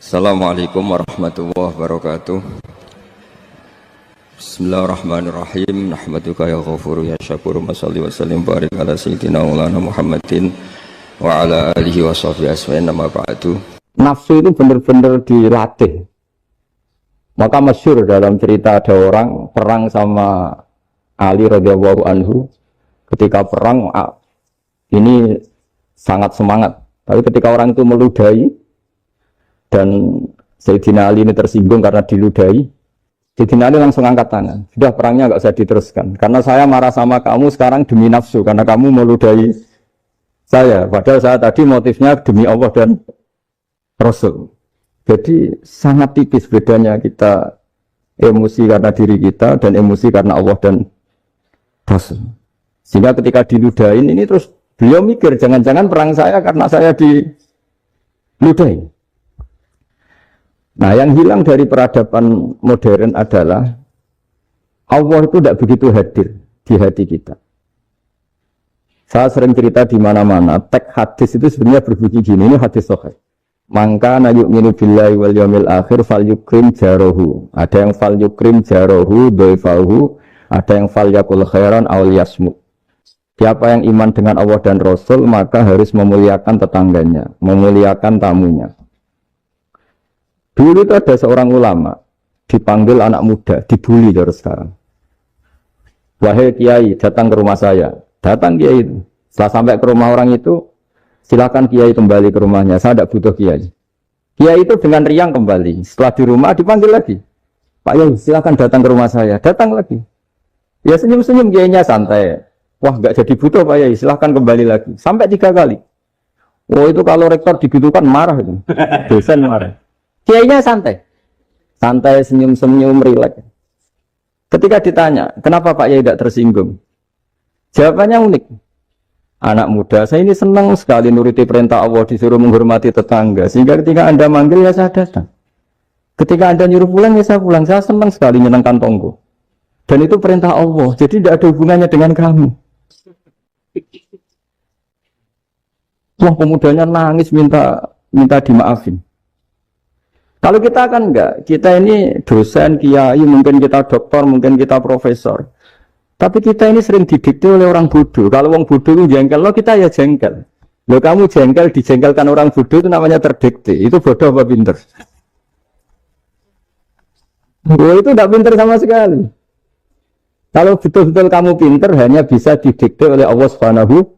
Assalamualaikum warahmatullahi wabarakatuh. Bismillahirrahmanirrahim. Nahmaduka ya ghafuru ya syakuru. Mashalli wa sallim barik ala sayyidina maulana Muhammadin wa ala alihi wa sahbihi asma'in nama ba'du. Nafsu itu benar-benar dilatih. Maka masyhur dalam cerita ada orang perang sama Ali radhiyallahu anhu. Ketika perang ini sangat semangat. Tapi ketika orang itu meludahi dan Sayyidina Ali ini tersinggung karena diludahi, Sayyidina Ali langsung angkat tangan. Sudah, perangnya nggak usah diteruskan. Karena saya marah sama kamu sekarang demi nafsu, karena kamu meludahi saya. Padahal saya tadi motifnya demi Allah dan Rasul. Jadi sangat tipis bedanya kita emosi karena diri kita dan emosi karena Allah dan Rasul. Sehingga ketika diludahin ini terus beliau mikir, jangan-jangan perang saya karena saya diludahi. Nah, yang hilang dari peradaban modern adalah Allah itu tidak begitu hadir di hati kita. Saya sering cerita di mana-mana, teks hadis itu sebenarnya berbunyi gini, ini hadis sahih. Mangka na yu'minu billahi wal yawmil akhir fal yukrim jarohu. Ada yang fal yukrim jarohu doifahu, ada yang fal yakul khairan aw yasmut. Siapa yang iman dengan Allah dan Rasul maka harus memuliakan tetangganya, memuliakan tamunya. Dulu itu ada seorang ulama dipanggil anak muda, dibully dari sekarang. Wahai kiai, datang ke rumah saya. Datang kiai itu. Setelah sampai ke rumah orang itu, silakan kiai kembali ke rumahnya. Saya tidak butuh kiai. Kiai itu dengan riang kembali. Setelah di rumah dipanggil lagi. Pak Yai, silakan datang ke rumah saya. Datang lagi. Ya senyum-senyum kiainya santai. Wah, nggak jadi butuh Pak Yai, silakan kembali lagi. Sampai 3 kali. Oh, itu kalau rektor digitukan marah itu. Dosen marah. Kiainya santai, santai, senyum-senyum, rileks. Ketika ditanya, kenapa Pak Yai tidak tersinggung? Jawabannya unik. Anak muda, saya ini senang sekali nuruti perintah Allah, disuruh menghormati tetangga. Sehingga ketika Anda manggil, ya saya datang. Ketika Anda nyuruh pulang, ya saya pulang. Saya senang sekali nyenangkan tonggo. Dan itu perintah Allah, jadi tidak ada hubungannya dengan kamu. Wah, pemudanya nangis minta dimaafin. Kalau kita kan enggak, kita ini dosen, kiai, mungkin kita doktor, mungkin kita profesor. Tapi kita ini sering didikte oleh orang bodoh. Kalau orang bodoh itu jengkel, lo kita ya jengkel. Lo kamu jengkel, dijengkelkan orang bodoh itu namanya terdikte. Itu bodoh apa pinter? Oh, itu enggak pinter sama sekali. Kalau betul-betul kamu pinter, hanya bisa didikte oleh Allah Subhanahu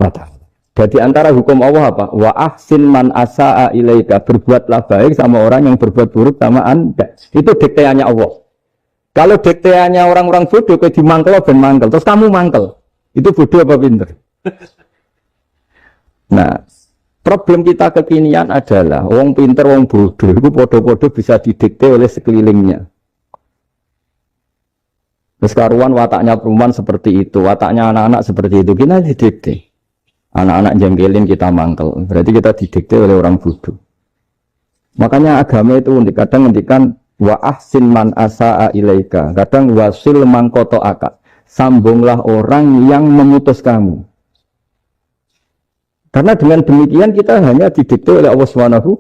wa Ta'ala. Jadi antara hukum Allah apa? Wa ahsin man asa'a ilaika. Berbuatlah baik sama orang yang berbuat buruk sama Anda. Itu dikteannya Allah. Kalau dikteannya orang-orang bodoh, kayak dimangkel ben mangkel. Terus kamu mangkel. Itu bodoh apa pinter? Nah, problem kita kekinian adalah wong pinter, wong bodoh. Itu bodoh-bodoh bisa didikte oleh sekelilingnya. Terus karuan wataknya perempuan seperti itu. Wataknya anak-anak seperti itu. Kita didikte. Anak-anak jengkelin kita mangkel, berarti kita didikte oleh orang bodoh. Makanya agama itu unik. Kadang ngendikan wa ahsin man asa'a ilaika, kadang wasil man qata'aka, sambunglah orang yang memutus kamu. Karena dengan demikian kita hanya didikte oleh Allah Subhanahu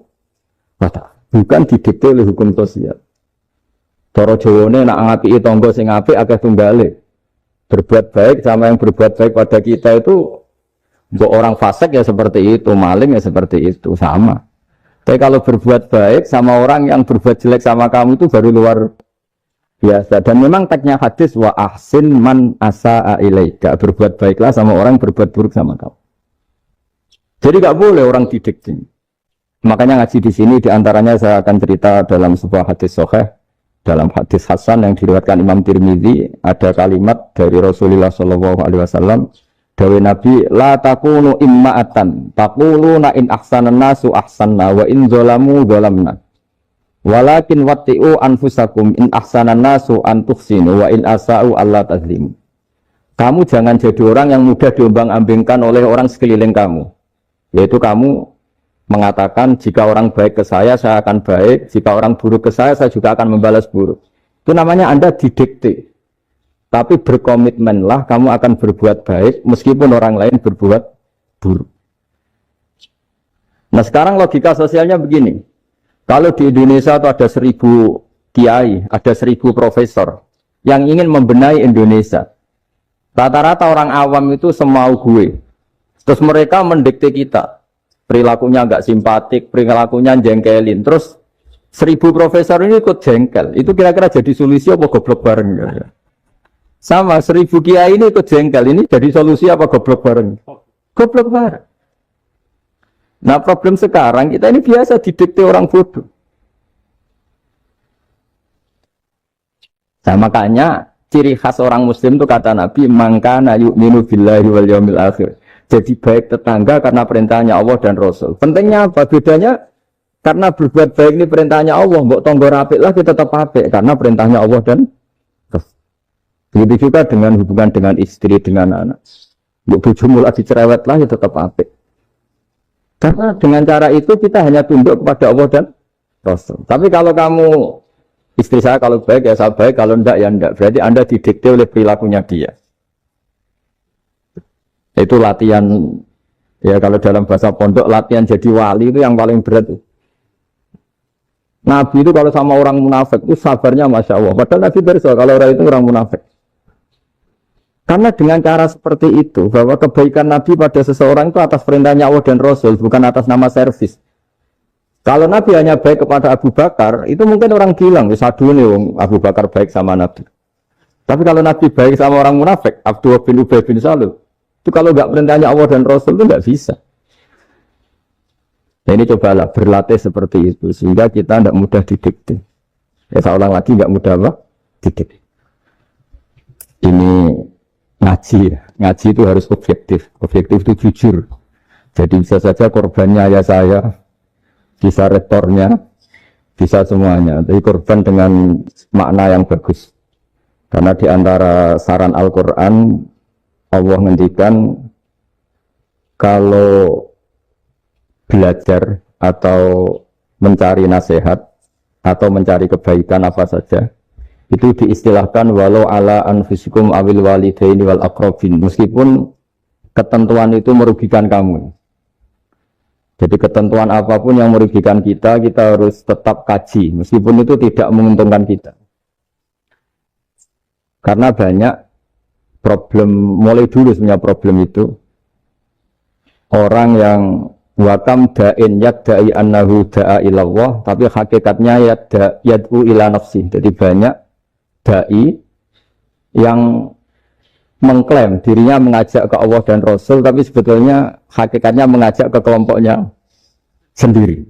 wa Ta'ala, bukan didikte oleh hukum sosial. Cara Jawane nak ngapiki tangga sing apik akeh tunggale. Berbuat baik sama yang berbuat baik pada kita itu, untuk orang fasik ya seperti itu, maling ya seperti itu, sama. Tapi kalau berbuat baik sama orang yang berbuat jelek sama kamu itu baru luar biasa. Dan memang teksnya hadis wa ahsin man asa'a ilaika. Berbuat baiklah sama orang berbuat buruk sama kamu. Jadi nggak boleh orang didikte. Makanya ngaji di sini diantaranya saya akan cerita dalam sebuah hadis sahih, dalam hadis hasan yang diriwayatkan Imam Tirmidzi, ada kalimat dari Rasulullah SAW. Dawe Nabi, la takunu imma'atan, taquluna in ahsanan nasu ahsanna, wa in zolamu zolamna. Walakin watti'u anfusakum in ahsanan nasu antuhsinu, wa in asa'u Allah tazlimu. Kamu jangan jadi orang yang mudah diombang-ambingkan oleh orang sekeliling kamu. Yaitu kamu mengatakan, jika orang baik ke saya akan baik, jika orang buruk ke saya juga akan membalas buruk. Itu namanya Anda didikte. Tapi berkomitmenlah kamu akan berbuat baik meskipun orang lain berbuat buruk. Nah sekarang logika sosialnya begini. Kalau di Indonesia itu ada 1000 kiai, ada 1000 profesor yang ingin membenahi Indonesia. Rata-rata orang awam itu semau gue. Terus mereka mendikte kita. Perilakunya nggak simpatik, perilakunya jengkelin. Terus 1000 profesor ini ikut jengkel. Itu kira-kira jadi solusi apa goblok bareng? Sama 1000 kiai ini ikut jengkel. Ini jadi solusi apa goblok bareng? Goblok bareng. Nah problem sekarang kita ini biasa didikte orang bodoh. Nah makanya ciri khas orang muslim itu kata Nabi mangkana yu'minu billahi wal yaumil akhir. Jadi baik tetangga karena perintahnya Allah dan Rasul. Pentingnya apa? Bedanya karena berbuat baik ini perintahnya Allah, mbok tonggo apik lah kita tetap apik karena perintahnya Allah dan Rasul. Begitu juga dengan hubungan dengan istri, dengan anak. Mbok bojomu lagi cerewet lah ya tetap apik. Karena dengan cara itu kita hanya tunduk kepada Allah dan Rasul. Tapi kalau kamu istri saya kalau baik ya saya baik, kalau enggak ya enggak. Berarti Anda didikte oleh perilakunya dia. Itu latihan, ya kalau dalam bahasa pondok, latihan jadi wali itu yang paling berat. Nabi itu kalau sama orang munafik itu sabarnya Masya Allah. Padahal Nabi berso kalau orang itu orang munafik. Karena dengan cara seperti itu, bahwa kebaikan Nabi pada seseorang itu atas perintahnya Allah dan Rasul, bukan atas nama servis. Kalau Nabi hanya baik kepada Abu Bakar, itu mungkin orang bilang, sadu nih Abu Bakar baik sama Nabi. Tapi kalau Nabi baik sama orang munafik, Abdullah bin Ubay bin Salul, itu kalau nggak perintahnya Allah dan Rasul itu nggak bisa. Nah, ini cobalah berlatih seperti itu sehingga kita tidak mudah didikte. Ya saya ulang lagi nggak mudah apa? Didikte. Ini ngaji, ngaji itu harus objektif. Objektif itu jujur. Jadi bisa saja korbannya ayah saya, bisa rektornya, bisa semuanya. Tapi korban dengan makna yang bagus. Karena di antara saran Al-Quran Allah ngendikan kalau belajar atau mencari nasihat atau mencari kebaikan apa saja itu diistilahkan walau ala anfusikum awil walidaini wal aqrabin, meskipun ketentuan itu merugikan kamu. Jadi ketentuan apapun yang merugikan kita harus tetap kaji meskipun itu tidak menguntungkan kita. Karena banyak problem, mulai dulu sebenarnya problem itu orang yang wakam da'in yadda'i annahu da'a ilallah tapi hakikatnya yad'u ila nafsi. Jadi banyak da'i yang mengklaim dirinya mengajak ke Allah dan Rasul tapi sebetulnya hakikatnya mengajak ke kelompoknya sendiri.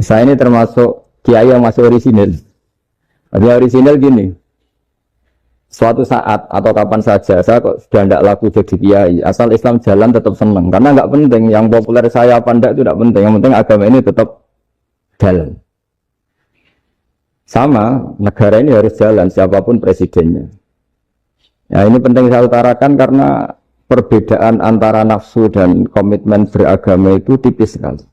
Saya ini termasuk kiai yang masih orisinil. Artinya orisinil gini, suatu saat atau kapan saja saya kok sudah tidak laku jadi kiai, asal Islam jalan tetap senang. Karena nggak penting yang populer saya apa enggak itu tidak penting, yang penting agama ini tetap jalan. Sama negara ini harus jalan siapapun presidennya. Ya ini penting saya utarakan karena perbedaan antara nafsu dan komitmen beragama itu tipis sekali.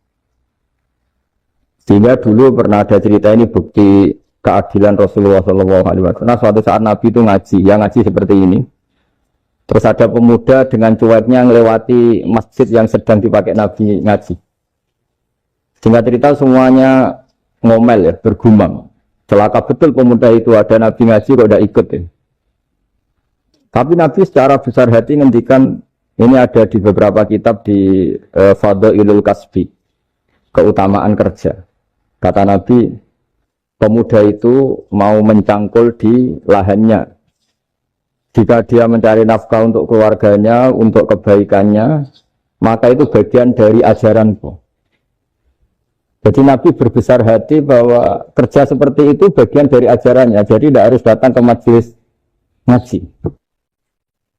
Sehingga dulu pernah ada cerita ini bukti keadilan Rasulullah SAW. Nah suatu saat Nabi itu ngaji, yang ngaji seperti ini. Terus ada pemuda dengan cueknya melewati masjid yang sedang dipakai Nabi ngaji. Sehingga cerita semuanya ngomel ya, bergumam. Celaka betul pemuda itu, ada Nabi ngaji kok tidak ikut ya. Tapi Nabi secara besar hati ngendikan, ini ada di beberapa kitab di Fadhailul Kasbi, keutamaan kerja. Kata Nabi, pemuda itu mau mencangkul di lahannya. Jika dia mencari nafkah untuk keluarganya, untuk kebaikannya, maka itu bagian dari ajaranku. Jadi Nabi berbesar hati bahwa kerja seperti itu bagian dari ajarannya. Jadi tidak harus datang ke majelis ngaji.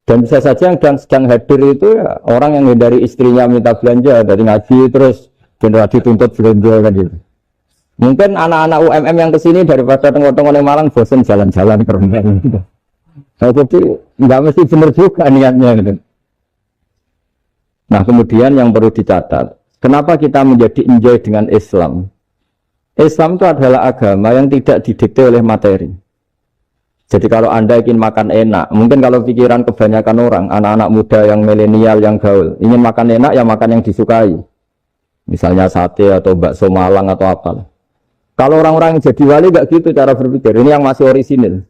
Dan bisa saja yang sedang hadir itu ya, orang yang dari istrinya minta belanja, dari ngaji terus general dituntut belanja kan gitu. Mungkin anak-anak UMM yang kesini daripada tengok-tengok yang Malang bosan jalan-jalan ke rumah gitu. Nah, jadi nggak mesti benar juga niatnya gitu. Nah kemudian yang perlu dicatat, kenapa kita menjadi enjoy dengan Islam? Islam itu adalah agama yang tidak didikte oleh materi. Jadi kalau Anda ingin makan enak, mungkin kalau pikiran kebanyakan orang, anak-anak muda yang milenial, yang gaul, ingin makan enak ya makan yang disukai. Misalnya sate atau bakso Malang atau apa. Kalau orang-orang yang jadi wali nggak gitu cara berpikir. Ini yang masih orisinil.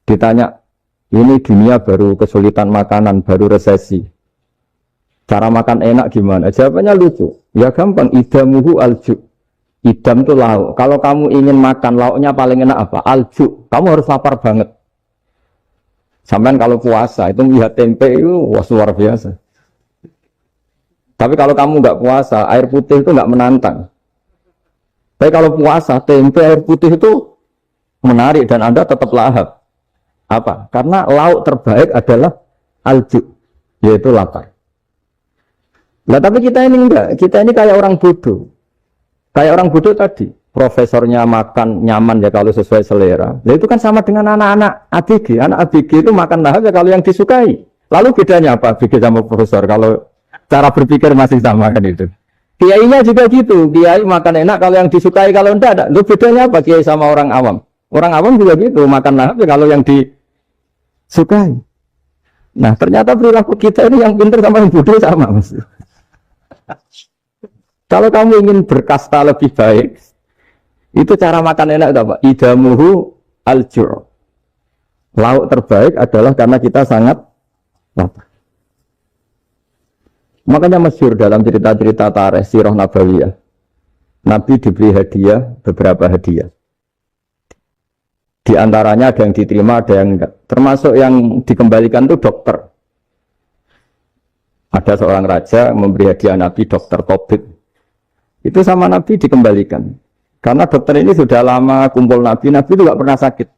Ditanya, ini dunia baru kesulitan makanan, baru resesi. Cara makan enak gimana? Jawabannya lucu. Ya gampang, idamuhu alju. Idam itu lauk. Kalau kamu ingin makan lauknya paling enak apa? Alju. Kamu harus lapar banget. Sampai kalau puasa itu melihat tempe itu wah, luar biasa. Tapi kalau kamu nggak puasa, air putih itu nggak menantang. Tapi kalau puasa, tempe air putih itu menarik dan Anda tetap lahap. Apa? Karena lauk terbaik adalah alju, yaitu lapar. Nah tapi kita ini enggak, kita ini kayak orang bodoh. Kayak orang bodoh tadi, profesornya makan nyaman ya kalau sesuai selera. Nah itu kan sama dengan anak-anak ABG. Anak ABG itu makan lahap ya kalau yang disukai. Lalu bedanya apa ABG sama profesor? Kalau cara berpikir masih sama kan itu. Kiainya juga gitu. Kiai makan enak kalau yang disukai, kalau enggak ada. Lalu bedanya apa kiai sama orang awam? Orang awam juga gitu, makan lahap ya kalau yang disukai. Nah ternyata perilaku kita ini yang pintar sama yang bodoh sama mas. Kalau kamu ingin berkasta lebih baik, itu cara makan enak itu apa? Idamuhu al-jur. Lauk terbaik adalah karena kita sangat lapar. Makanya masyhur dalam cerita-cerita tarikh sirah nabawiyah. Nabi diberi hadiah, beberapa hadiah. Di antaranya ada yang diterima, ada yang enggak. Termasuk yang dikembalikan itu dokter. Ada seorang raja memberi hadiah Nabi dokter Tobit. Itu sama Nabi dikembalikan. Karena dokter ini sudah lama kumpul Nabi itu gak pernah sakit.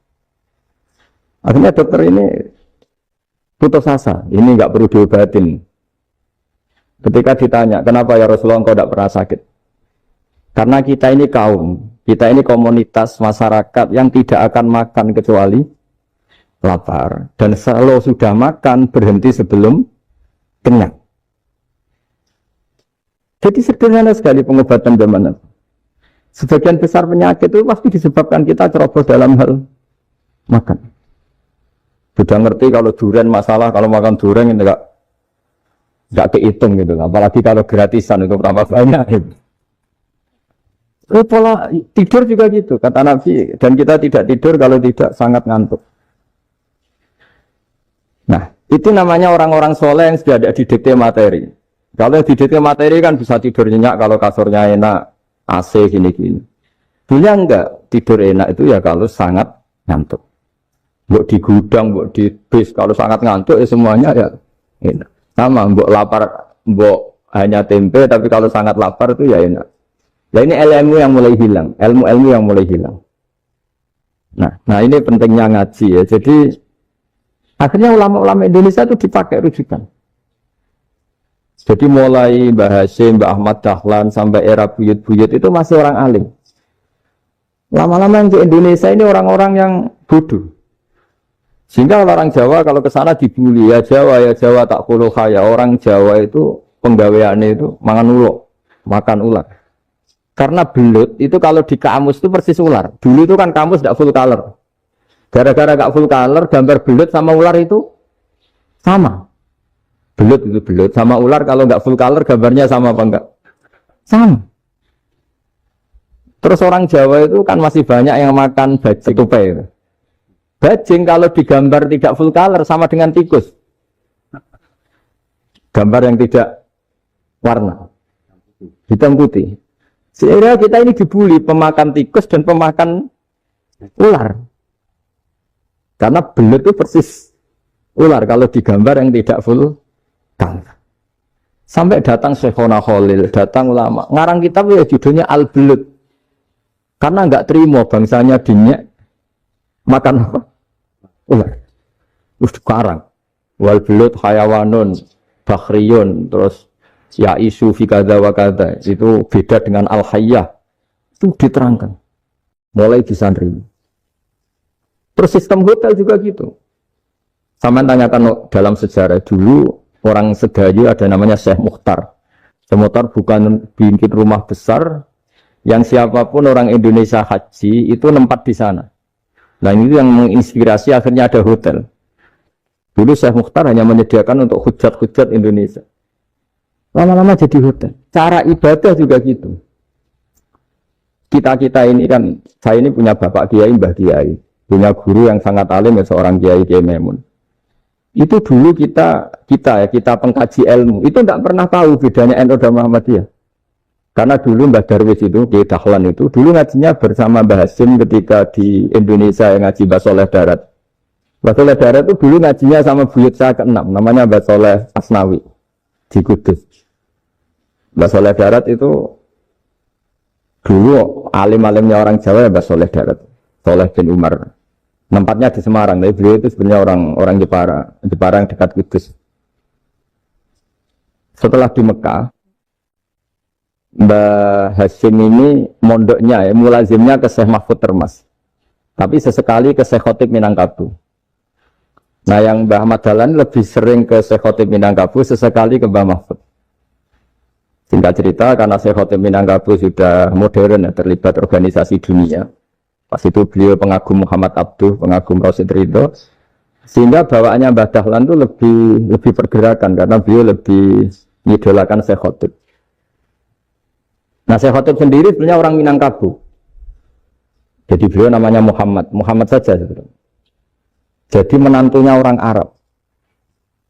Akhirnya dokter ini putus asa, ini gak perlu diobatin. Ketika ditanya, kenapa ya Rasulullah engkau gak pernah sakit? Karena kita ini kaum, kita ini komunitas masyarakat yang tidak akan makan kecuali lapar. Dan kalau sudah makan, berhenti sebelum kenyang. Jadi sederhana sekali pengobatan zaman Nabi. Sebagian besar penyakit itu pasti disebabkan kita ceroboh dalam hal makan. Sudah ngerti kalau durian masalah, kalau makan durian itu enggak kehitung gitu. Apalagi kalau gratisan itu tambah banyak. Gitu. Pola tidur juga gitu, kata Nabi. Dan kita tidak tidur kalau tidak sangat ngantuk. Nah, itu namanya orang-orang soleh yang sudah ada didikte materi. Kalau didikte materi kan bisa tidur nyenyak kalau kasurnya enak, AC gini-gini. Dunia enggak, tidur enak itu ya kalau sangat ngantuk. Mbok di gudang, mbok di bis, kalau sangat ngantuk ya semuanya ya enak. Sama, mbok lapar, mbok hanya tempe, tapi kalau sangat lapar itu ya enak. Nah ini ilmu yang mulai hilang, ilmu-ilmu yang mulai hilang. Nah ini pentingnya ngaji ya. Jadi akhirnya ulama-ulama Indonesia itu dipakai rujukan. Jadi mulai Mbah Hasyim, Mbah Ahmad Dahlan sampai era buyut-buyut itu masih orang alim. Lama-lama yang di Indonesia ini orang-orang yang bodoh. Sehingga orang Jawa kalau ke sana dibully, ya Jawa tak puluh kaya. Orang Jawa itu penggaweannya itu makan ular. Karena belut itu kalau di kamus itu persis ular. Dulu itu kan kamus tidak full color. Gara-gara gak full color, gambar belut sama ular itu sama. Belut itu belut sama ular kalau nggak full color gambarnya sama apa enggak? Sama. Terus orang Jawa itu kan masih banyak yang makan bajing tupai. Bajing kalau digambar tidak full color sama dengan tikus. Gambar yang tidak warna hitam putih. Sehingga kita ini dibully pemakan tikus dan pemakan ular. Karena belut itu persis ular kalau digambar yang tidak full. Sampai datang Syekhona Khalil, datang ulama ngarang kitab ya judulnya Al-Belut karena enggak terima bangsanya dinyek makan apa? Ular. Karang wal belut hayawanun bakhriyun terus ya isu fi kadza wa kadza itu beda dengan al-hayyah itu diterangkan mulai bisa nerima. Terus sistem hotel juga gitu. Sama tanyakan dalam sejarah dulu orang Sedayu ada namanya Syekh Mukhtar. Syekh Mukhtar bukan bikin rumah besar yang siapapun orang Indonesia haji itu nempat di sana. Nah ini yang menginspirasi akhirnya ada hotel. Dulu Syekh Mukhtar hanya menyediakan untuk hujat-hujat Indonesia. Lama-lama jadi hotel. Cara ibadah juga gitu. Kita ini kan, saya ini punya bapak kiai, mbah kiai, punya guru yang sangat alim, ya seorang kiai Memun. Itu dulu kita pengkaji ilmu, itu tidak pernah tahu bedanya NU dan Muhammadiyah. Karena dulu Mbah Darwis itu, Kiai Dahlan itu, dulu ngajinya bersama Mbah Hasim ketika di Indonesia yang ngaji Mbah Soleh Darat. Mbah Soleh Darat itu dulu ngajinya sama buyut saya ke-6, namanya Mbah Soleh Asnawi, di Kudus. Mbah Soleh Darat itu dulu alim-alimnya orang Jawa ya Mbah Soleh Darat, Soleh bin Umar. Tempatnya di Semarang, tapi beliau itu sebenarnya orang Jepara yang dekat Kudus. Setelah di Mekah, Mbah Hasim ini mondoknya, mulazimnya ke Syekh Mahfud Termas. Tapi sesekali ke Syekh Khotib Minangkabau. Nah yang Mbah Ahmad Dahlan lebih sering ke Syekh Khotib Minangkabau, sesekali ke Mbah Mahfud. Singkat cerita, karena Syekh Khotib Minangkabau sudah modern, terlibat organisasi dunia. Pas itu beliau pengagum Muhammad Abduh, pengagum Rasid Ridho, sehingga bawaannya Mbah Dahlan itu lebih pergerakan karena beliau lebih mengidolakan Syekh Khotib. Nah Syekh Khotib sendiri sebenarnya orang Minangkabau. Jadi beliau namanya Muhammad saja sebetulnya. Jadi menantunya orang Arab.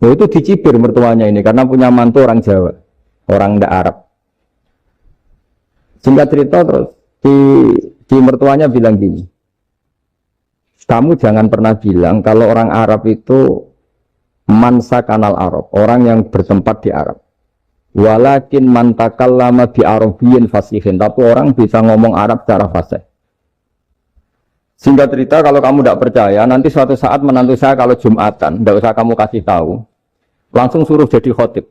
Nah, itu dicibir mertuanya ini karena punya mantu orang Jawa, orang ndak Arab. Singkat cerita terus di mertuanya bilang gini, kamu jangan pernah bilang kalau orang Arab itu mansa kanal Arab, orang yang bertempat di Arab. Walakin mantakallama bi Arabiyyin fasihin, tapi orang bisa ngomong Arab secara fasih. Singkat cerita, kalau kamu tidak percaya, nanti suatu saat menantu saya kalau Jumatan, tidak usah kamu kasih tahu, langsung suruh jadi khotib.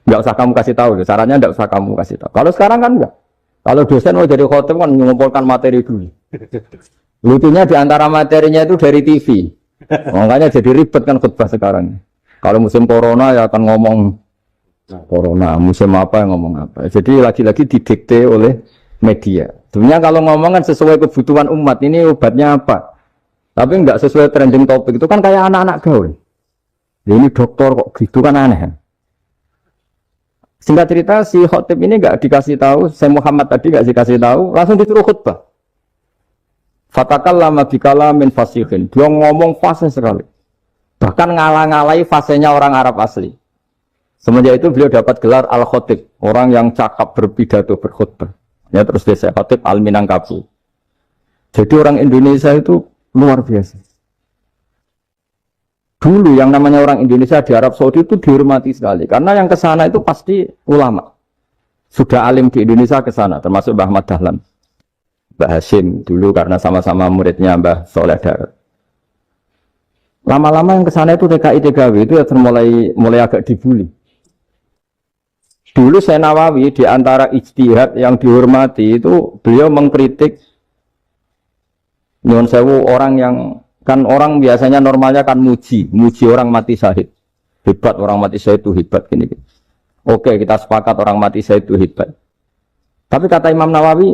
Tidak usah kamu kasih tahu, caranya tidak usah kamu kasih tahu. Kalau sekarang kan enggak. Kalau dosen mau jadi khotib kan mengumpulkan materi dulu. Lucunya di antara materinya itu dari TV. Makanya jadi ribet kan khutbah sekarang. Kalau musim corona ya akan ngomong corona, musim apa yang ngomong apa. Jadi lagi-lagi didikte oleh media. Sebenarnya kalau ngomong kan sesuai kebutuhan umat, ini obatnya apa. Tapi enggak sesuai trending topik, itu kan kayak anak-anak gaul. Ini dokter kok gitu kan aneh. Singkat cerita si khotib ini enggak dikasih tahu, Syekh Muhammad tadi enggak dikasih tahu, langsung disuruh khutbah. Fatakallama bikalamin fasihin. Dia ngomong fasih sekali. Bahkan ngalah-ngalahi fasihnya orang Arab asli. Semenjak itu beliau dapat gelar Al-Khotib, orang yang cakap berpidato berkhutbah. Ya terus dia Syekh Khotib Al-Minangkabau. Jadi orang Indonesia itu luar biasa. Dulu yang namanya orang Indonesia di Arab Saudi itu dihormati sekali. Karena yang ke sana itu pasti ulama. Sudah alim di Indonesia ke sana, termasuk Mbah Ahmad Dahlan. Mbah Hasim dulu karena sama-sama muridnya Mbah Soleh Darat. Lama-lama yang ke sana itu TKI TKW itu ya mulai agak dibully. Dulu Syekh Nawawi di antara ijtihad yang dihormati itu beliau mengkritik nyuwun sewu orang yang kan orang biasanya normalnya kan muji orang mati syahid. Hebat orang mati syahid itu hebat gini. Oke, kita sepakat orang mati syahid itu hebat. Tapi kata Imam Nawawi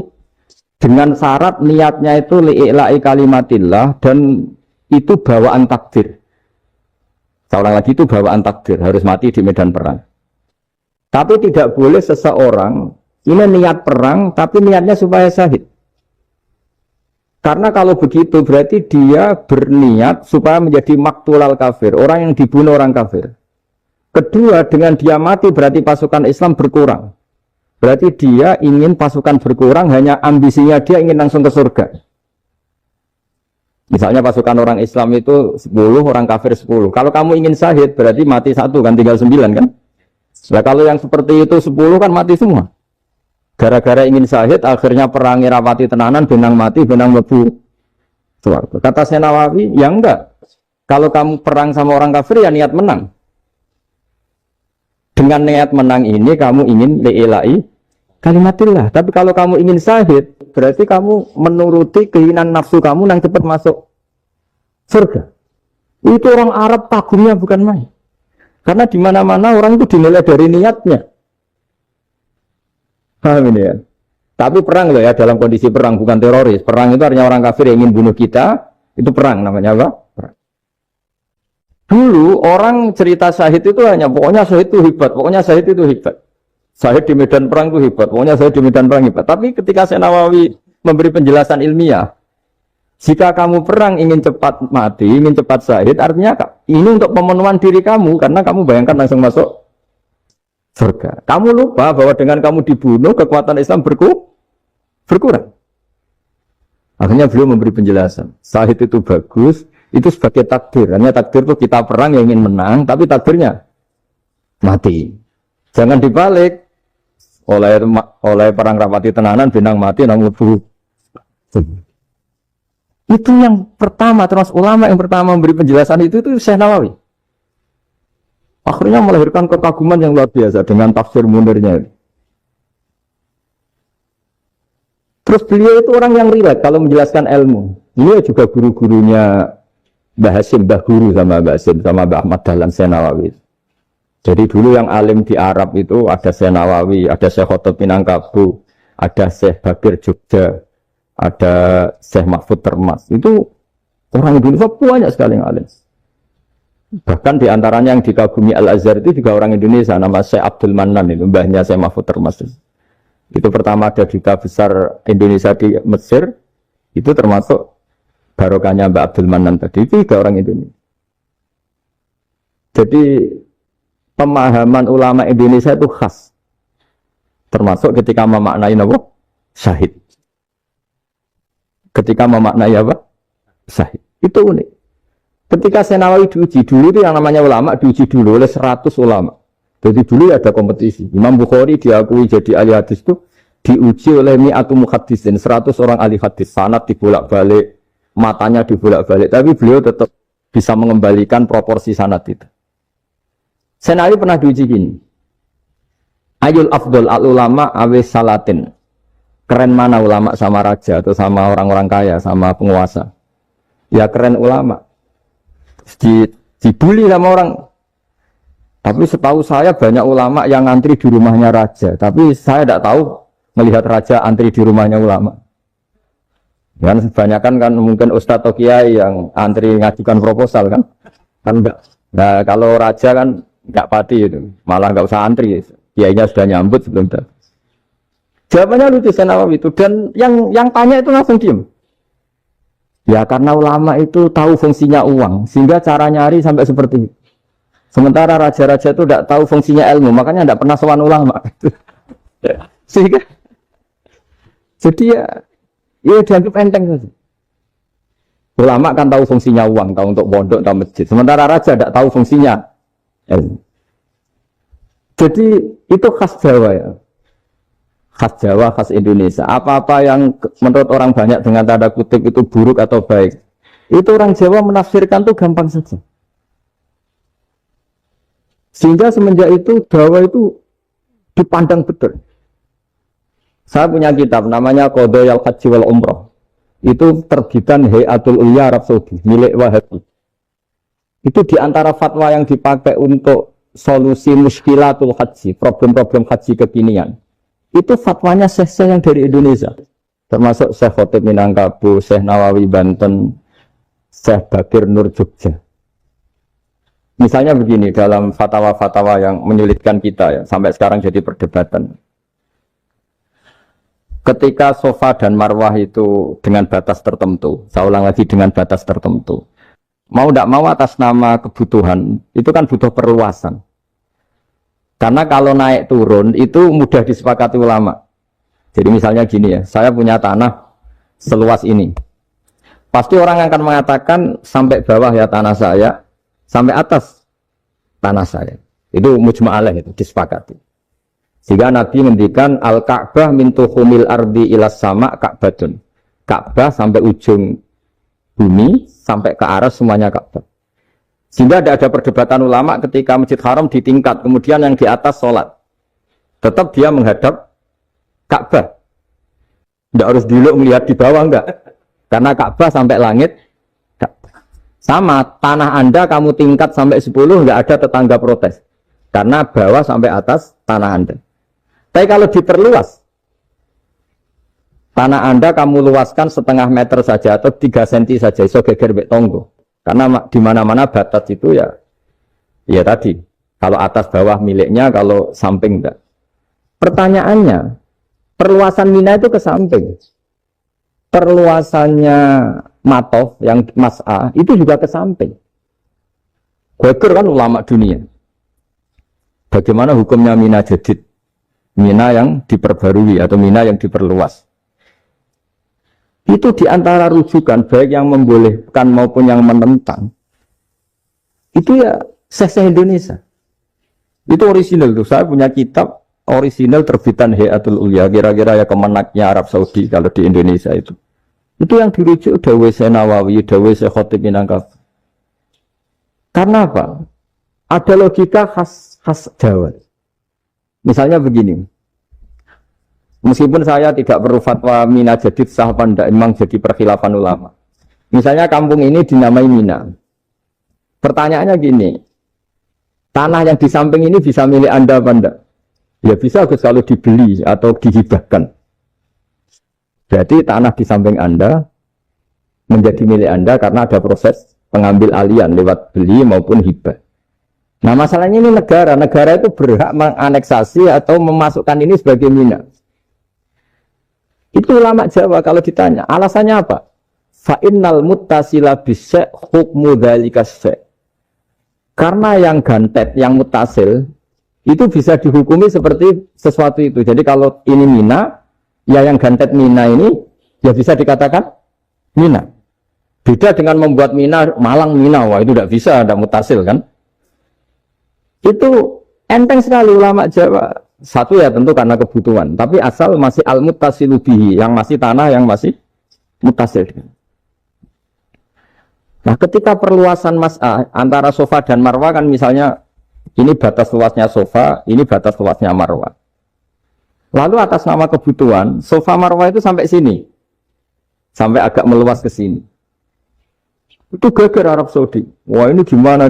dengan syarat niatnya itu li'ila'i kalimatillah dan itu bawaan takdir. Seorang lagi itu bawaan takdir, harus mati di medan perang. Tapi tidak boleh seseorang ini niat perang tapi niatnya supaya syahid. Karena kalau begitu berarti dia berniat supaya menjadi maktulal kafir, orang yang dibunuh orang kafir. Kedua, dengan dia mati berarti pasukan Islam berkurang. Berarti dia ingin pasukan berkurang, hanya ambisinya dia ingin langsung ke surga. Misalnya pasukan orang Islam itu 10, orang kafir 10. Kalau kamu ingin syahid berarti mati 1 kan, tinggal 9 kan. Nah kalau yang seperti itu 10 kan mati semua. Gara-gara ingin syahid, akhirnya perangi rapati tenanan, benang mati, benang lebu. Kata Syekh Nawawi, ya enggak. Kalau kamu perang sama orang kafir, ya niat menang. Dengan niat menang ini, kamu ingin li'ila'i kalimatillah. Tapi kalau kamu ingin syahid, berarti kamu menuruti keinginan nafsu kamu yang cepat masuk surga. Itu orang Arab kagumnya bukan main. Karena di mana-mana orang itu dinilai dari niatnya. Paham ini ya? Tapi perang loh ya, dalam kondisi perang, bukan teroris. Perang itu artinya orang kafir yang ingin bunuh kita, itu perang namanya apa? Perang. Dulu orang cerita syahid itu hanya pokoknya syahid itu hebat, pokoknya syahid itu hebat. Syahid di medan perang itu hebat, pokoknya syahid di medan perang hebat. Tapi ketika Syekh Nawawi memberi penjelasan ilmiah, jika kamu perang ingin cepat mati, ingin cepat syahid, artinya ini untuk pemenuhan diri kamu, karena kamu bayangkan langsung masuk surga. Kamu lupa bahwa dengan kamu dibunuh, kekuatan Islam berkurang. Akhirnya beliau memberi penjelasan, syahid itu bagus, itu sebagai takdir. Hanya takdir itu kita perang yang ingin menang, tapi takdirnya mati. Jangan dibalik. Oleh perang rapati tenanan, bintang mati, nang lebu. Itu yang pertama, terus ulama yang pertama memberi penjelasan itu Syekh Nawawi. Akhirnya melahirkan kekaguman yang luar biasa dengan tafsir Munirnya. Terus beliau itu orang yang rileks kalau menjelaskan ilmu. Beliau juga guru-gurunya Mbah Hasyim, Mbah Guru sama Mbah Hasyim, sama Mbah Ahmad Dahlan Syekh Nawawi. Jadi dulu yang alim di Arab itu ada Syekh Nawawi, ada Syekh Khotob Minangkabau, ada Syekh Bakir Jogja, ada Syekh Mahfud Termas. Itu orang Indonesia banyak sekali yang alim. Bahkan diantaranya yang dikagumi Al-Azhar itu juga orang Indonesia, nama Syekh Abdul Manan, itu mbahnya Syekh Mahfud Termas. Itu pertama ada duta besar Indonesia di Mesir, itu termasuk barokahnya Mbak Abdul Manan tadi, itu juga orang Indonesia. Jadi pemahaman ulama Indonesia itu khas, termasuk ketika memaknai apa? Syahid. Ketika memaknai apa? Syahid. Itu unik. Ketika Syekh Nawawi diuji dulu itu yang namanya ulama diuji dulu oleh 100 ulama. Jadi dulu ada kompetisi. Imam Bukhari diakui jadi ahli hadis itu diuji oleh mi'atu muhaddisin, 100 orang ahli hadis. Sanad dibolak-balik, matanya dibolak-balik, tapi beliau tetap bisa mengembalikan proporsi sanad itu. Syekh Nawawi pernah diuji gini. Ayul afdol al ulama awis salatin. Keren mana ulama sama raja atau sama orang-orang kaya, sama penguasa? Ya keren ulama. Dibully sama orang. Tapi setahu saya banyak ulama yang antri di rumahnya raja. Tapi saya tidak tahu melihat raja antri di rumahnya ulama. Kan kebanyakan kan mungkin ustadz atau kiai yang antri ngajukan proposal kan. Kan enggak. Nah kalau raja kan enggak pati itu. Malah enggak usah antri. Kiainya sudah nyambut sebelum datang. Jawabannya lucu Syekh Nawawi itu. Dan yang tanya itu langsung diem. Ya karena ulama itu tahu fungsinya uang. Sehingga cara nyari sampai seperti itu. Sementara raja-raja itu tidak tahu fungsinya ilmu, makanya tidak pernah sowan ulama. Sehingga, jadi ya dianggap enteng saja. Ulama kan tahu fungsinya uang, tahu untuk pondok, tahu masjid. Sementara raja tidak tahu fungsinya ilmu. Jadi itu khas Jawa ya, khas Jawa, khas Indonesia. Apa-apa yang menurut orang banyak dengan tanda kutip itu buruk atau baik, itu orang Jawa menafsirkan tuh gampang saja. Sehingga semenjak itu Jawa itu dipandang betul. Saya punya kitab namanya Qadhayal Haji wal Umrah. Itu terbitan Hayatul Ulya Arab Saudi milik Wahabi. Itu diantara fatwa yang dipakai untuk solusi muskilatul haji, problem-problem haji kekinian. Itu fatwanya syekh-syekh yang dari Indonesia. Termasuk Syekh Khotob Minangkabau, Syekh Nawawi Banten, Syekh Bakir Nur Jogja. Misalnya begini, dalam fatwa-fatwa yang menyulitkan kita ya, sampai sekarang jadi perdebatan. Ketika Safa dan Marwah itu dengan batas tertentu, saya ulang lagi dengan batas tertentu. Mau tidak mau atas nama kebutuhan, itu kan butuh perluasan. Karena kalau naik turun itu mudah disepakati ulama. Jadi misalnya gini ya, saya punya tanah seluas ini. Pasti orang akan mengatakan sampai bawah ya tanah saya, sampai atas tanah saya. Itu mujma' alaih, itu disepakati. Sehingga Nabi ngendikan al-Ka'bah min tuhumil ardi ilas sama Ka'batun. Ka'bah sampai ujung bumi, sampai ke aras semuanya Ka'bah. Sehingga ada perdebatan ulama ketika Masjid Haram di tingkat, kemudian yang di atas sholat. Tetap dia menghadap Ka'bah. Tidak harus dulu melihat di bawah, enggak. Karena Ka'bah sampai langit. Sama, tanah Anda kamu tingkat sampai 10, enggak ada tetangga protes. Karena bawah sampai atas tanah Anda. Tapi kalau diperluas, tanah Anda kamu luaskan setengah meter saja atau 3 cm saja, iso geger mbek tonggo. Karena di mana-mana batas itu ya tadi. Kalau atas bawah miliknya, kalau samping enggak. Pertanyaannya, perluasan Mina itu ke samping. Perluasannya Matof yang Mas'ah itu juga ke samping. Gweger kan ulama dunia. Bagaimana hukumnya Mina Jadid? Mina yang diperbarui atau Mina yang diperluas. Itu diantara rujukan baik yang membolehkan maupun yang menentang. Itu ya Syekh Indonesia. Itu original tuh. Saya punya kitab original terbitan Hayatul Ulya, kira-kira ya kemenaknya Arab Saudi kalau di Indonesia itu. Itu yang dirujuk Dawei Syekh Nawawi, Dawei Syekh Khatib Minangkabau. Karena apa? Ada logika khas Jawa. Misalnya begini. Meskipun saya tidak perlu fatwa Mina Jadid sah apa enggak, memang jadi perkhilafan ulama. Misalnya kampung ini dinamai Mina. Pertanyaannya gini, tanah yang di samping ini bisa milik Anda apa enggak? Ya bisa kalau dibeli atau dihibahkan. Berarti tanah di samping Anda menjadi milik Anda karena ada proses pengambil alian lewat beli maupun hibah. Nah masalahnya ini negara itu berhak menganeksasi atau memasukkan ini sebagai Mina. Itu ulama Jawa kalau ditanya, alasannya apa? Fa'innal muttasila bisyai' hukmu dzalika syai'. Karena yang gantet, yang mutasil itu bisa dihukumi seperti sesuatu itu. Jadi kalau ini Mina, ya yang gantet Mina ini ya bisa dikatakan Mina. Beda dengan membuat Mina, Malang Mina, wah itu tidak bisa, ada mutasil kan? Itu enteng sekali ulama Jawa. Satu ya tentu karena kebutuhan, tapi asal masih al-muttasilu bihi, yang masih tanah yang masih mutasil. Nah, ketika perluasan mas'ah antara sofa dan marwah kan misalnya ini batas luasnya sofa, ini batas luasnya marwah. Lalu atas nama kebutuhan, sofa marwah itu sampai sini. Sampai agak meluas ke sini. Itu geger Arab Saudi. Wah, ini gimana?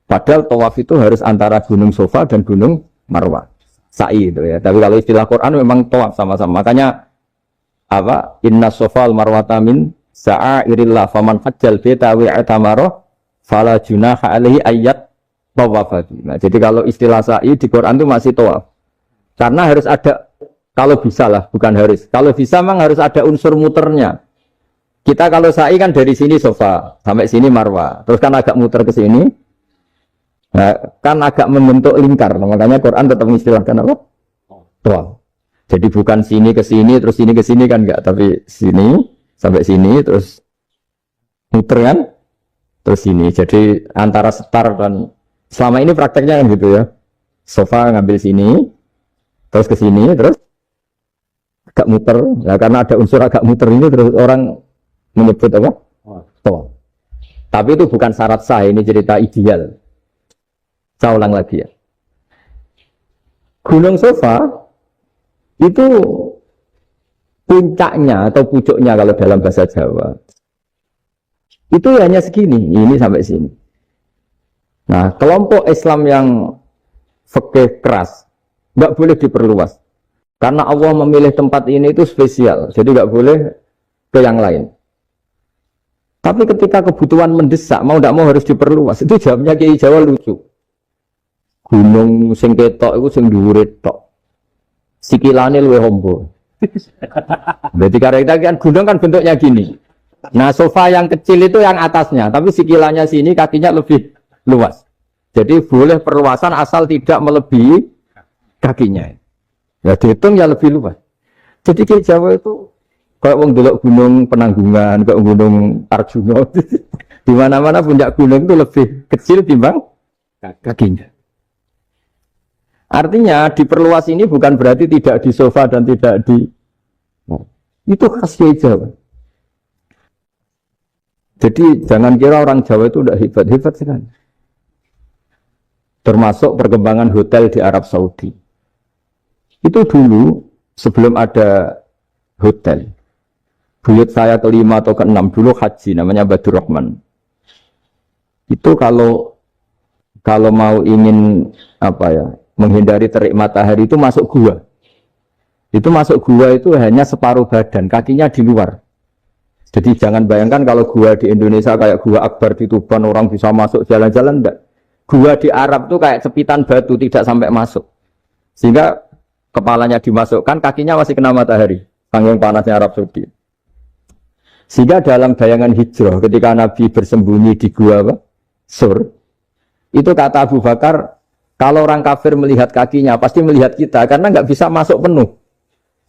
Padahal tawaf itu harus antara Gunung Sofa dan Gunung Marwah. Sa'i itu ya. Tapi kalau istilah Quran memang tawaf sama-sama. Makanya apa? Inna Sofa al-Marwata min sa'airillah faman hajjal baita wa i'tamara fala junaha alaihi ayyat tawafati. Nah, jadi kalau istilah sa'i di Quran itu masih tawaf. Karena harus ada, kalau bisa lah, bukan harus. Kalau bisa memang harus ada unsur muternya. Kita kalau sa'i kan dari sini Sofa sampai sini Marwah. Terus kan agak muter ke sini. Nah, kan agak membentuk lingkar, makanya Quran tetap mengistilahkan apa? Tawaf. Jadi bukan sini ke sini, terus sini ke sini kan enggak, tapi sini sampai sini, terus muter kan, terus sini. Jadi antara setar dan selama ini prakteknya kan gitu ya. Sofa ngambil sini, terus ke sini, terus agak muter. Nah, karena ada unsur agak muter ini, terus orang menyebut apa? Tawaf. Tapi itu bukan syarat sah, ini cerita ideal. Saya ulang lagi ya. Gunung Sofa itu puncaknya atau pucuknya kalau dalam bahasa Jawa itu hanya segini, ini sampai sini. Nah, kelompok Islam yang fikih keras nggak boleh diperluas karena Allah memilih tempat ini itu spesial, jadi nggak boleh ke yang lain. Tapi ketika kebutuhan mendesak, mau tidak mau harus diperluas. Itu jawabnya Kiai Jawa lucu. Gunung sing ketok iku sing dhuwure tok. Sikilane luwih ombo. Berarti karena kan gunung kan bentuknya gini. Nah, sofa yang kecil itu yang atasnya, tapi sikilannya sini kakinya lebih luas. Jadi boleh perluasan asal tidak melebihi kakinya. Ya dihitung ya lebih luas. Jadi Kiai Jawa itu kayak wong delok gunung Penanggungan, kayak gunung Arjuna. Di mana-mana puncak gunung itu lebih kecil timbang kakinya. Artinya diperluas ini bukan berarti tidak di sofa dan tidak di itu khas Kiai Jawa. Jadi jangan kira orang Jawa itu udah hebat sekali. Termasuk perkembangan hotel di Arab Saudi. Itu dulu sebelum ada hotel. Buyut saya kelima atau keenam dulu haji namanya Badur Rahman. Itu kalau mau ingin apa ya? Menghindari terik matahari itu masuk gua. Itu masuk gua itu hanya separuh badan, kakinya di luar. Jadi jangan bayangkan kalau gua di Indonesia kayak gua Akbar di Tuban orang bisa masuk jalan-jalan, enggak. Gua di Arab tuh kayak cepitan batu tidak sampai masuk. Sehingga kepalanya dimasukkan, kakinya masih kena matahari. Saking panasnya Arab Saudi. Sehingga dalam bayangan hijrah ketika Nabi bersembunyi di gua Sur, itu kata Abu Bakar, kalau orang kafir melihat kakinya pasti melihat kita karena nggak bisa masuk penuh.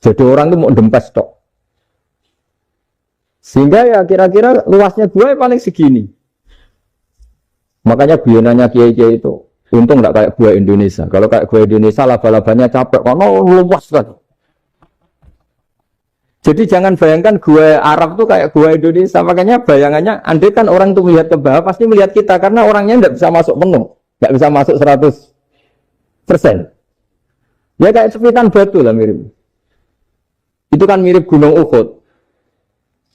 Jadi orang itu mau dempes tok. Sehingga ya kira-kira luasnya gua paling segini. Makanya guyonannya kiai-kiai itu untung nggak kayak gua Indonesia. Kalau kayak gua Indonesia laba-labanya capek karena luas kan. Jadi jangan bayangkan gua Arab tuh kayak gua Indonesia. Makanya bayangannya, andai kan orang tuh melihat ke bawah pasti melihat kita karena orangnya nggak bisa masuk penuh, nggak bisa masuk 100%. Ya kayak cepitan batu lah mirip. Itu kan mirip Gunung Uhud.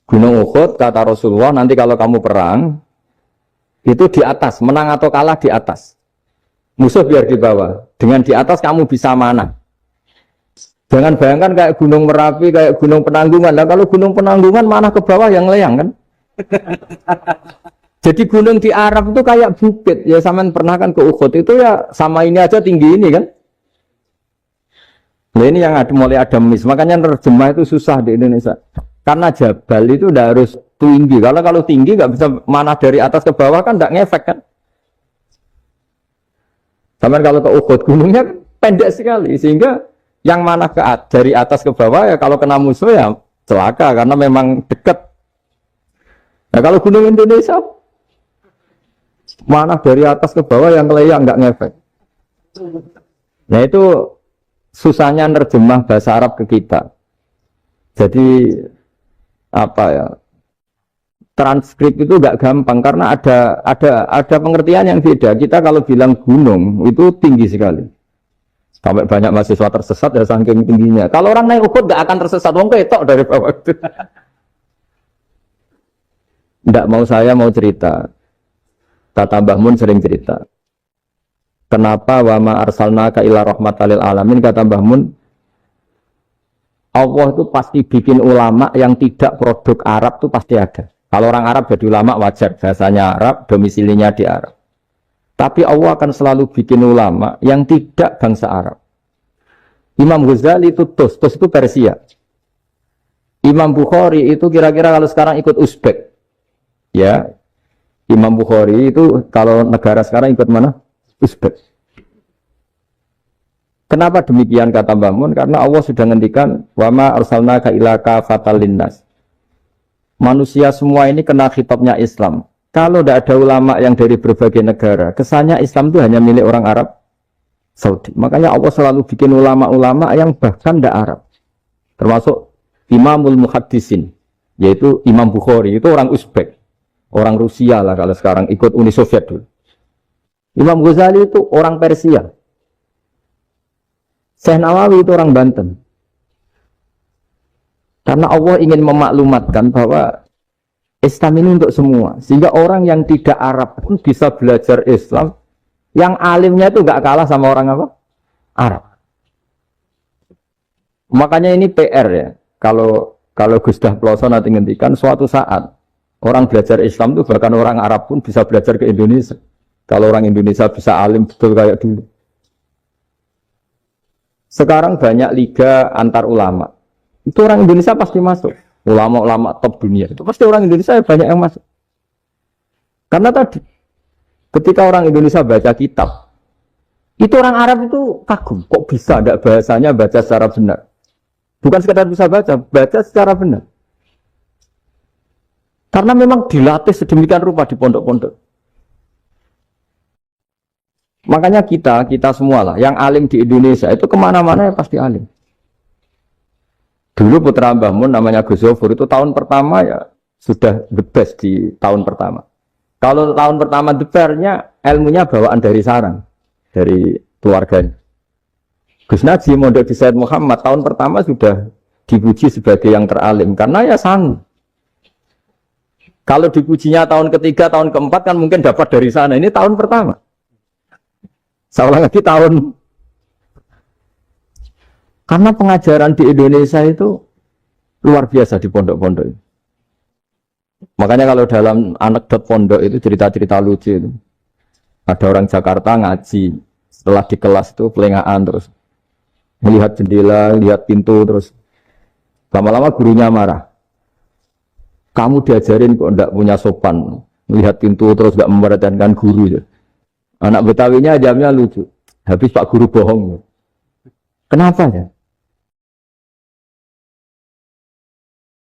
Gunung Uhud kata Rasulullah, nanti kalau kamu perang itu di atas, menang atau kalah di atas. Musuh biar di bawah. Dengan di atas kamu bisa mana? Jangan bayangkan kayak Gunung Merapi, kayak Gunung Penanggungan. Nah, kalau Gunung Penanggungan mana ke bawah yang layang kan? Jadi gunung di Arab itu kayak bukit. Ya sampean pernah kan ke Uhud itu ya sama ini aja tinggi ini kan? Nah ini yang ada, mulai ada mis. Makanya nerjemah itu susah di Indonesia. Karena jabal itu udah harus tinggi. Kalau tinggi nggak bisa mana dari atas ke bawah kan nggak ngefek kan? Sampean kalau ke Uhud gunungnya pendek sekali sehingga yang mana dari atas ke bawah ya kalau kena musuh ya celaka karena memang dekat. Nah kalau gunung Indonesia mana dari atas ke bawah yang layang nggak ngefek. Nah itu susahnya nerjemah bahasa Arab ke kita. Jadi apa ya? Transkrip itu nggak gampang karena ada pengertian yang beda. Kita kalau bilang gunung itu tinggi sekali. Sampai banyak mahasiswa tersesat ya saking tingginya. Kalau orang naik Uhud nggak akan tersesat, wong ketok dari bawah itu. Nggak mau saya mau cerita. Kata Mbah Mun sering cerita. Kenapa wa ma arsalnaka ila rahmatal lil alamin, kata Mbah Mun, Allah itu pasti bikin ulama yang tidak produk Arab itu pasti ada. Kalau orang Arab jadi ulama wajar, bahasanya Arab, domisilinya di Arab. Tapi Allah akan selalu bikin ulama yang tidak bangsa Arab. Imam Ghazali itu Tus itu Persia. Imam Bukhari itu kira-kira kalau sekarang ikut Uzbek. Ya, Imam Bukhari itu kalau negara sekarang ikut mana? Uzbek. Kenapa demikian kata Mbah Mun? Karena Allah sudah ngendikan wa ma arsalnaka illa kafatan linnas. Manusia semua ini kena khitabnya Islam. Kalau tidak ada ulama yang dari berbagai negara, kesannya Islam itu hanya milik orang Arab Saudi. Makanya Allah selalu bikin ulama-ulama yang bahkan tidak Arab. Termasuk Imamul Muhaddisin, yaitu Imam Bukhari, itu orang Uzbek. Orang Rusia lah kalau sekarang ikut Uni Soviet dulu. Imam Ghazali itu orang Persia. Syekh Nawawi itu orang Banten. Karena Allah ingin memaklumatkan bahwa Islam ini untuk semua. Sehingga orang yang tidak Arab pun bisa belajar Islam. Yang alimnya itu nggak kalah sama orang apa? Arab. Makanya ini PR ya. Kalau Gus Dah Ploso nanti ngendikan suatu saat orang belajar Islam itu bahkan orang Arab pun bisa belajar ke Indonesia. Kalau orang Indonesia bisa alim betul kayak dulu. Sekarang banyak liga antar ulama. Itu orang Indonesia pasti masuk. Ulama-ulama top dunia itu pasti orang Indonesia banyak yang masuk. Karena tadi ketika orang Indonesia baca kitab, itu orang Arab itu kagum, kok bisa ada bahasanya baca secara benar. Bukan sekedar bisa baca secara benar. Karena memang dilatih sedemikian rupa di pondok-pondok. Makanya kita semua lah, yang alim di Indonesia itu kemana-mana ya pasti alim. Dulu putra Mbah Mun namanya Gus Zofur itu tahun pertama ya sudah the best di tahun pertama. Kalau tahun pertama the best-nya ilmunya bawaan dari sarang, dari keluarganya. Gus Najib mondok di Said Muhammad tahun pertama sudah dipuji sebagai yang teralim karena ya sanggup. Kalau dipujinya tahun ketiga, tahun keempat kan mungkin dapat dari sana. Ini tahun pertama. Seolah lagi tahun. Karena pengajaran di Indonesia itu luar biasa di pondok-pondok. Makanya kalau dalam anekdot pondok itu cerita-cerita lucu itu. Ada orang Jakarta ngaji, setelah di kelas itu pelengahan terus. Melihat jendela, lihat pintu terus. Lama-lama gurunya marah. Kamu diajarin kok enggak punya sopan. Melihat pintu terus enggak memperhatikan guru. Ya. Anak Betawinya jamnya lucu. Habis Pak Guru bohong. Kenapa ya?